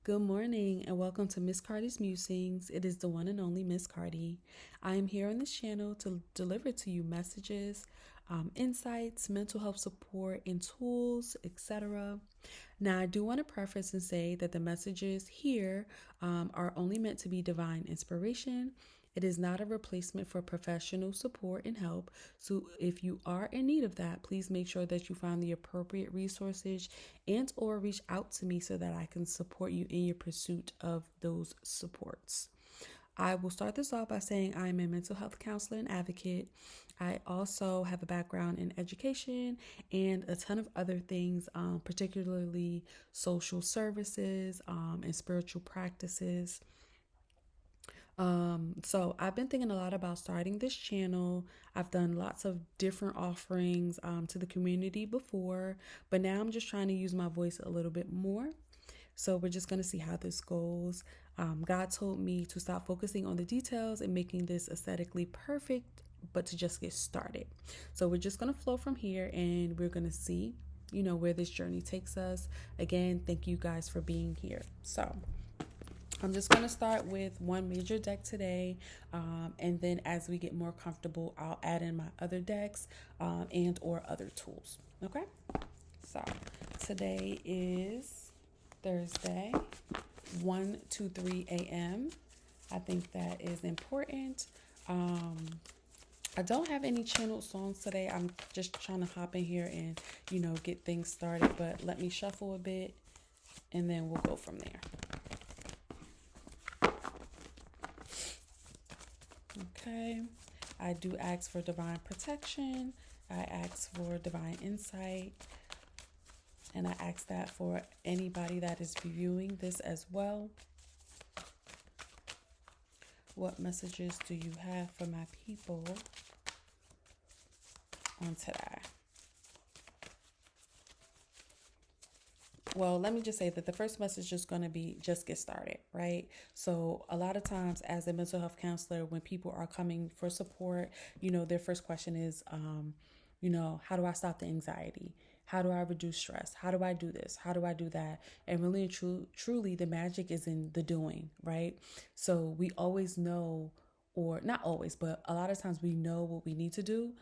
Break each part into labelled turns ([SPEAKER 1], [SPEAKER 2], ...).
[SPEAKER 1] Good morning and welcome to Miss Cardi's Musings. It is the one and only Miss Cardi. I am here on this channel to deliver to you messages, insights, mental health support, and tools, etc. Now, I do want to preface and say that the messages here are only meant to be divine inspiration. It is not a replacement for professional support and help. So if you are in need of that, please make sure that you find the appropriate resources and or reach out to me so that I can support you in your pursuit of those supports. I will start this off by saying I am a mental health counselor and advocate. I also have a background in education and a ton of other things, particularly social services and spiritual practices. So I've been thinking a lot about starting this channel. I've done lots of different offerings to the community before, but now I'm just trying to use my voice a little bit more. So we're just going to see how this goes. God told me to stop focusing on the details and making this aesthetically perfect, but to just get started. So we're just going to flow from here and we're going to see, where this journey takes us. Again, thank you guys for being here. So I'm just going to start with one major deck today. And then as we get more comfortable, I'll add in my other decks and or other tools. Okay. So today is Thursday, 1:23 a.m. I think that is important. I don't have any channeled songs today. I'm just trying to hop in here and, get things started. But let me shuffle a bit and then we'll go from there. Okay. I do ask for divine protection. I ask for divine insight. And I ask that for anybody that is viewing this as well. What messages do you have for my people on today? Well, let me just say that the first message is going to be just get started, right? So a lot of times as a mental health counselor, when people are coming for support, their first question is, how do I stop the anxiety? How do I reduce stress? How do I do this? How do I do that? And really and truly, the magic is in the doing, right? So we always know, or not always, but a lot of times we know what we need to do.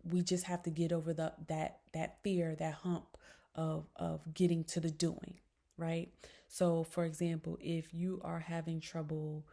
[SPEAKER 1] We just have to get over that fear, that hump of getting to the doing, right? So, for example, if you are having trouble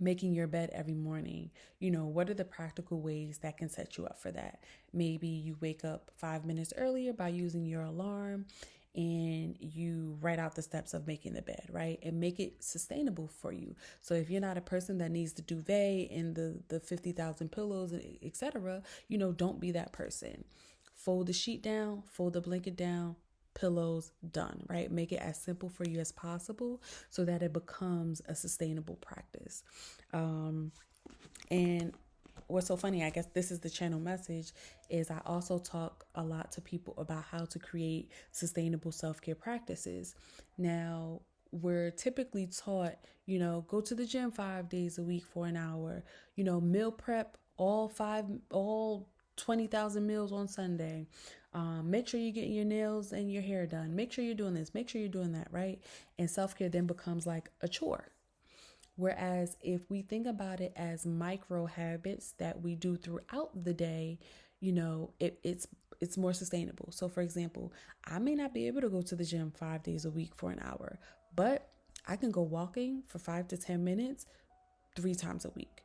[SPEAKER 1] making your bed every morning, what are the practical ways that can set you up for that? Maybe you wake up 5 minutes earlier by using your alarm and you write out the steps of making the bed, right? And make it sustainable for you. So if you're not a person that needs the duvet and the 50,000 pillows, etc., don't be that person. Fold the sheet down, fold the blanket down, pillows, done, right? Make it as simple for you as possible so that it becomes a sustainable practice. And what's so funny, I guess this is the channel message, is I also talk a lot to people about how to create sustainable self-care practices. Now, we're typically taught, go to the gym 5 days a week for an hour, meal prep all 20,000 meals on Sunday. Make sure you're getting your nails and your hair done. Make sure you're doing this. Make sure you're doing that, right? And self-care then becomes like a chore. Whereas if we think about it as micro habits that we do throughout the day, it's more sustainable. So for example, I may not be able to go to the gym 5 days a week for an hour, but I can go walking for 5 to 10 minutes 3 times a week.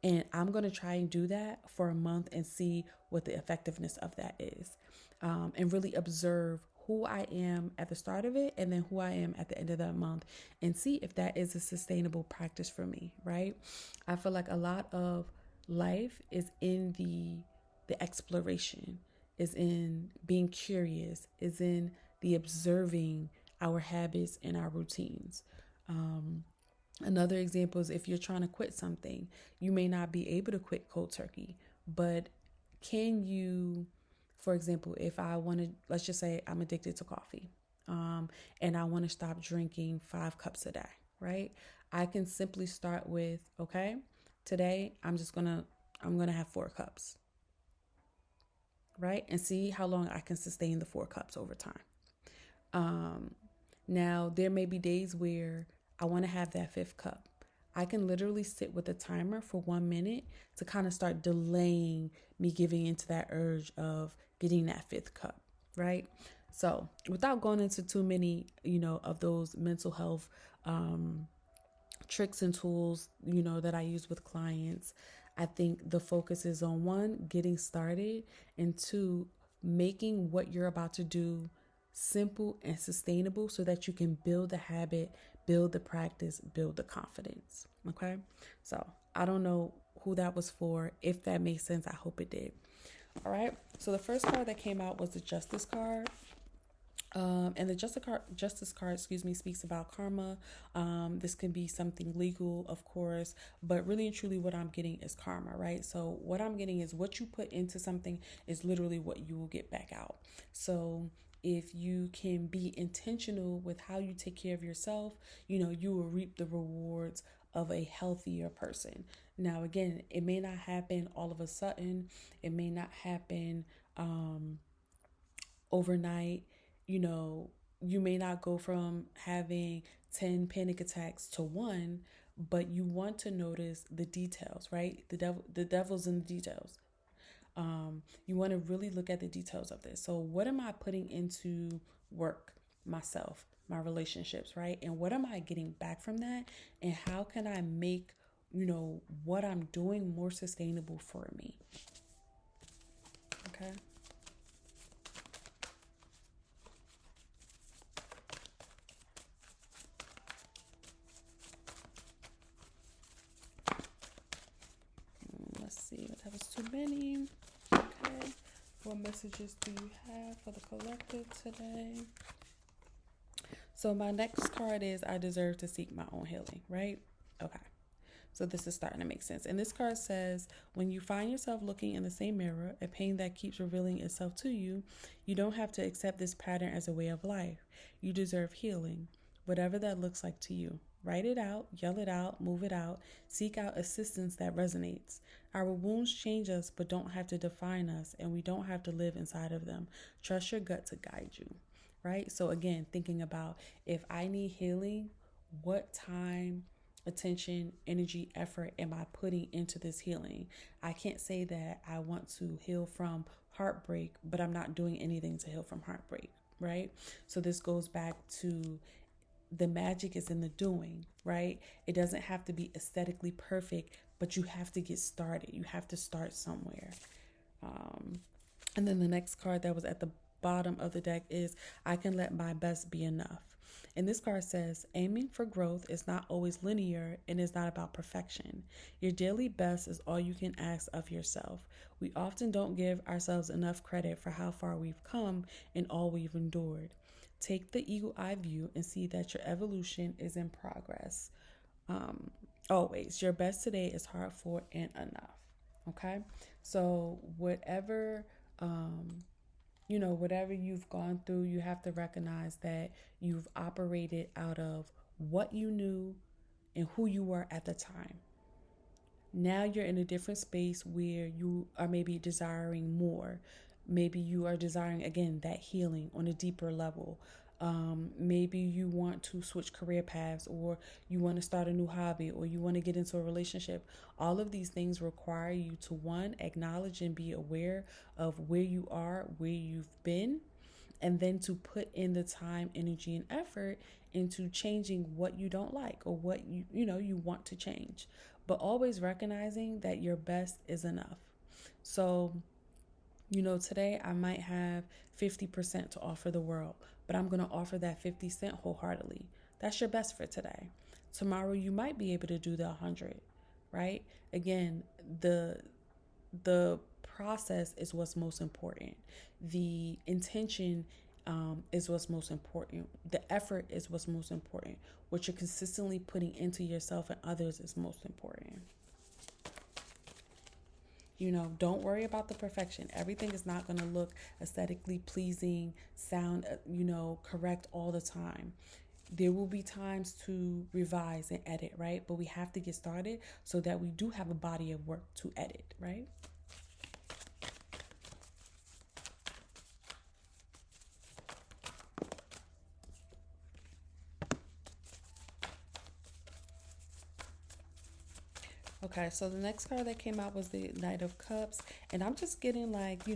[SPEAKER 1] And I'm going to try and do that for a month and see what the effectiveness of that is. And really observe who I am at the start of it and then who I am at the end of that month and see if that is a sustainable practice for me, right? I feel like a lot of life is in the exploration, is in being curious, is in the observing our habits and our routines. Another example is if you're trying to quit something, you may not be able to quit cold turkey, but can you, for example, if I want to, let's just say I'm addicted to coffee, and I want to stop drinking 5 cups a day, right? I can simply start with, okay, today I'm gonna have 4 cups, right? And see how long I can sustain the 4 cups over time. Now, there may be days where I want to have that fifth cup. I can literally sit with a timer for 1 minute to kind of start delaying me giving into that urge of getting that fifth cup, right? So, without going into too many, of those mental health tricks and tools, that I use with clients, I think the focus is on one, getting started, and two, making what you're about to do simple and sustainable so that you can build the habit, build the practice, build the confidence. Okay. So I don't know who that was for. If that makes sense, I hope it did. All right. So the first card that came out was the Justice card. And the justice card, speaks about karma. This can be something legal, of course, but really and truly, what I'm getting is karma, right? So what I'm getting is what you put into something is literally what you will get back out. So if you can be intentional with how you take care of yourself, you will reap the rewards of a healthier person. Now, again, it may not happen all of a sudden. It may not happen overnight. You may not go from having 10 panic attacks to one, but you want to notice the details, right? The devil's in the details. You want to really look at the details of this. So what am I putting into work, myself, my relationships, right? And what am I getting back from that? And how can I make, what I'm doing more sustainable for me? Okay. Let's see, that was too many. Okay. What messages do you have for the collective today? So my next card is I deserve to seek my own healing, right? Okay. So this is starting to make sense. And this card says, when you find yourself looking in the same mirror, a pain that keeps revealing itself to you, you don't have to accept this pattern as a way of life. You deserve healing, whatever that looks like to you. Write it out, yell it out, move it out, seek out assistance that resonates. Our wounds change us, but don't have to define us, and we don't have to live inside of them. Trust your gut to guide you, right? So again, thinking about if I need healing, what time, attention, energy, effort am I putting into this healing? I can't say that I want to heal from heartbreak, but I'm not doing anything to heal from heartbreak, right? So this goes back to the magic is in the doing, right? It doesn't have to be aesthetically perfect, but you have to get started. You have to start somewhere. And then the next card that was at the bottom of the deck is I can let my best be enough. And this card says, aiming for growth is not always linear and is not about perfection. Your daily best is all you can ask of yourself. We often don't give ourselves enough credit for how far we've come and all we've endured. Take the eagle eye view and see that your evolution is in progress. Always, your best today is hard fought and enough. Okay, so whatever you've gone through, you have to recognize that you've operated out of what you knew and who you were at the time. Now you're in a different space where you are maybe desiring more. Maybe you are desiring, again, that healing on a deeper level. Maybe you want to switch career paths, or you want to start a new hobby, or you want to get into a relationship. All of these things require you to, one, acknowledge and be aware of where you are, where you've been, and then to put in the time, energy, and effort into changing what you don't like or what you want to change. But always recognizing that your best is enough. So today I might have 50% to offer the world, but I'm going to offer that 50% wholeheartedly. That's your best for today. Tomorrow you might be able to do the 100, right? Again, the process is what's most important. The intention is what's most important. The effort is what's most important. What you're consistently putting into yourself and others is most important. Don't worry about the perfection. Everything is not going to look aesthetically pleasing, sound, correct all the time. There will be times to revise and edit, right? But we have to get started so that we do have a body of work to edit, right? Okay, so the next card that came out was the Knight of Cups, and I'm just getting like, you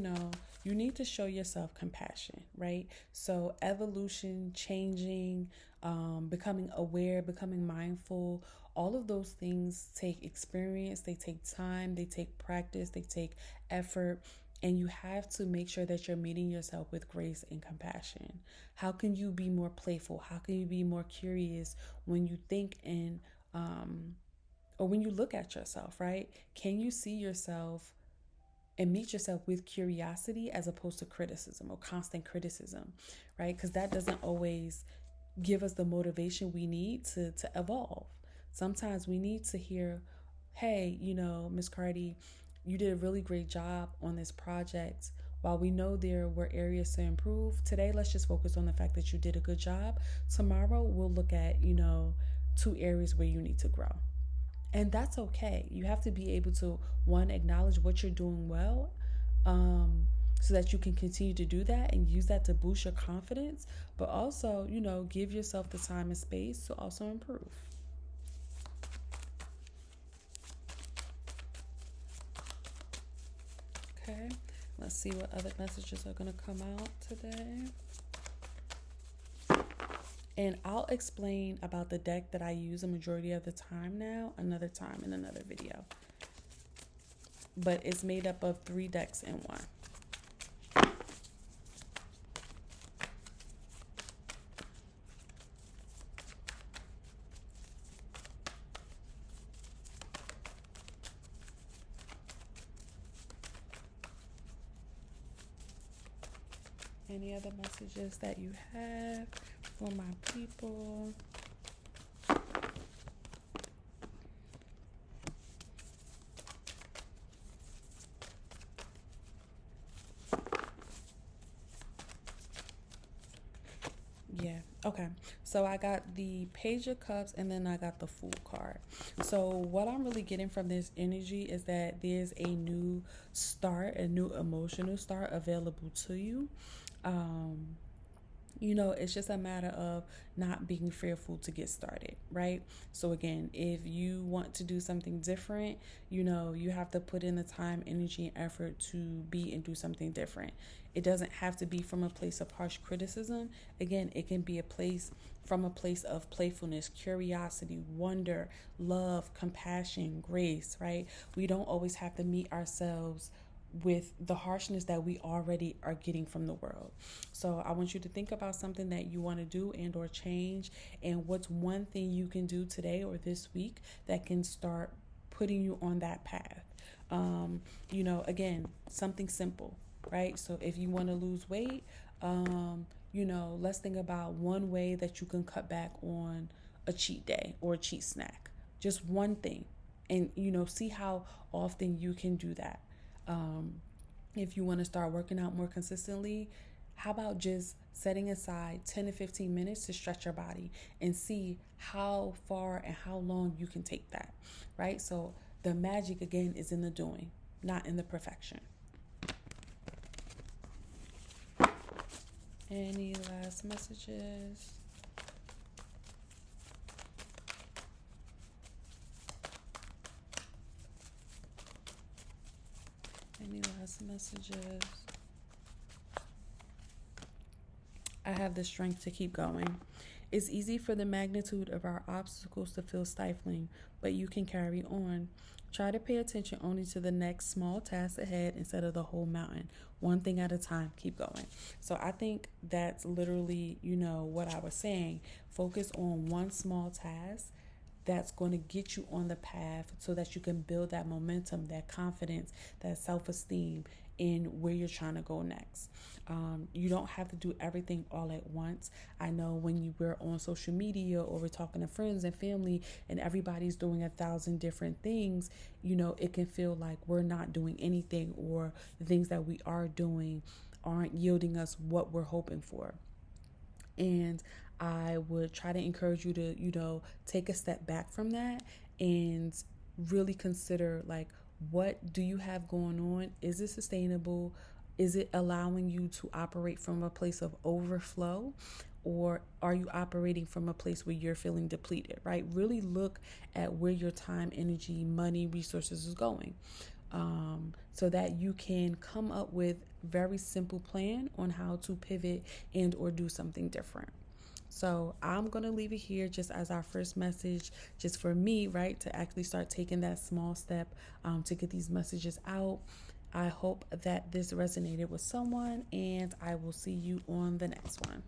[SPEAKER 1] need to show yourself compassion, right? So evolution, changing, becoming aware, becoming mindful, all of those things take experience, they take time, they take practice, they take effort, and you have to make sure that you're meeting yourself with grace and compassion. How can you be more playful? How can you be more curious when you think and or when you look at yourself, right? Can you see yourself and meet yourself with curiosity as opposed to criticism or constant criticism, right? Because that doesn't always give us the motivation we need to evolve. Sometimes we need to hear, hey, Miss Cardi, you did a really great job on this project. While we know there were areas to improve, today let's just focus on the fact that you did a good job. Tomorrow we'll look at, two areas where you need to grow. And that's okay. You have to be able to, one, acknowledge what you're doing well, so that you can continue to do that and use that to boost your confidence, but also, give yourself the time and space to also improve. Okay, let's see what other messages are going to come out today. And I'll explain about the deck that I use a majority of the time now, another time in another video. But it's made up of 3 decks in one. Any other messages that you have for my people? Yeah. Okay. So I got the Page of Cups and then I got the Fool card. So what I'm really getting from this energy is that there's a new start, a new emotional start available to you. Um, it's just a matter of not being fearful to get started, right? So again, if you want to do something different, you have to put in the time, energy, and effort to be and do something different. It doesn't have to be from a place of harsh criticism. Again, it can be from a place of playfulness, curiosity, wonder, love, compassion, grace, right? We don't always have to meet ourselves with the harshness that we already are getting from the world. So I want you to think about something that you want to do and or change, and what's one thing you can do today or this week that can start putting you on that path. Again, something simple, right? So if you want to lose weight, let's think about one way that you can cut back on a cheat day or a cheat snack. Just one thing. And, see how often you can do that. If you want to start working out more consistently, how about just setting aside 10 to 15 minutes to stretch your body and see how far and how long you can take that, right? So the magic, again, is in the doing, not in the perfection. Any last messages? Any last messages? I have the strength to keep going. It's easy for the magnitude of our obstacles to feel stifling, but you can carry on. Try to pay attention only to the next small task ahead instead of the whole mountain. One thing at a time, keep going. So I think that's literally, what I was saying. Focus on one small task that's going to get you on the path so that you can build that momentum, that confidence, that self-esteem in where you're trying to go next. You don't have to do everything all at once. I know when we're on social media or we're talking to friends and family and everybody's doing 1,000 different things, it can feel like we're not doing anything, or the things that we are doing aren't yielding us what we're hoping for. And I would try to encourage you to, take a step back from that and really consider, like, what do you have going on? Is it sustainable? Is it allowing you to operate from a place of overflow? or are you operating from a place where you're feeling depleted, right? Really look at where your time, energy, money, resources is going, so that you can come up with very simple plan on how to pivot and or do something different. So I'm going to leave it here just as our first message, just for me, right, to actually start taking that small step to get these messages out. I hope that this resonated with someone, and I will see you on the next one.